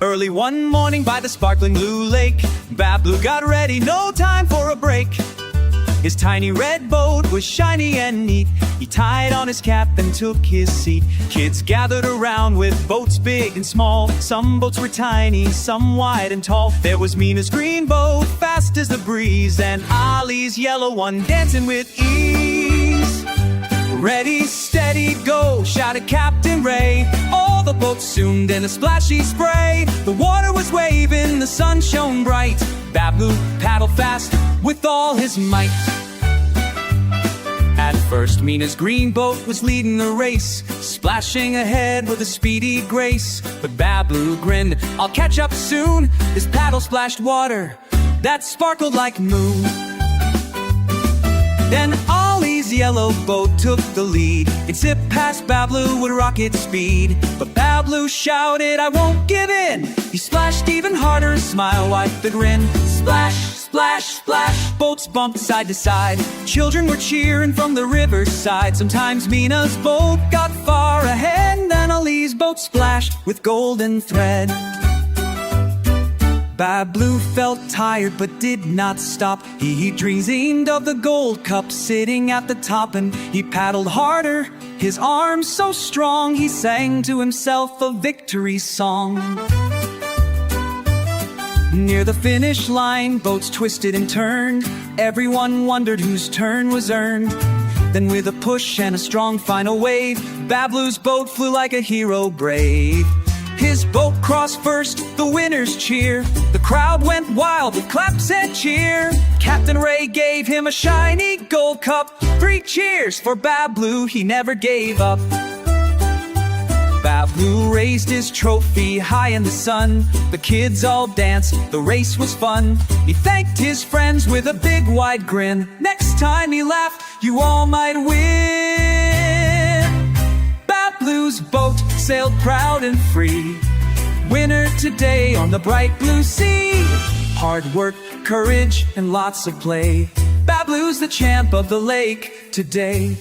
Early one morning by the sparkling blue lake, Babloo got ready, no time for a break. His tiny red boat was shiny and neat. He tied on his cap and took his seat. Kids gathered around with boats big and small. Some boats were tiny, some wide and tall. There was Mina's green boat, fast as the breeze, and Ollie's yellow one dancing with ease. Ready, steady, go, shouted Captain Ray. All the boats zoomed in a splashy spray. The water was waving, the sun shone bright. Babloo paddled fast with all his might. At first, Mina's green boat was leading the race, splashing ahead with a speedy grace. But Babloo grinned, "I'll catch up soon." His paddle splashed water that sparkled like moon. Then Ollie's yellow boat took the lead. It zipped past Babloo with rocket speed. But Babloo shouted, "I won't give in." He splashed even harder, a smile wiped the grin. Splash, splash, splash, boats bumped side to side. Children were cheering from the riverside. Sometimes Mina's boat got far ahead, then Ollie's boat splashed with golden thread. Babloo felt tired but did not stop. He dreamed of the gold cup sitting at the top, and he paddled harder, his arms so strong. He sang to himself a victory song. Near the finish line, boats twisted and turned. Everyone wondered whose turn was earned. Then with a push and a strong final wave, Babloo's boat flew like a hero brave. His boat crossed first, the winners cheer. The crowd went wild with claps and cheer. Captain Ray gave him a shiny gold cup. 3 cheers for Babloo, he never gave up. Babloo raised his trophy high in the sun. The kids all danced, the race was fun. He thanked his friends with a big wide grin. Next time, he laughed, you all might win. Babloo's boat sailed proud and free, winner today on the bright blue sea. Hard work, courage, and lots of play. Babloo's the champ of the lake today.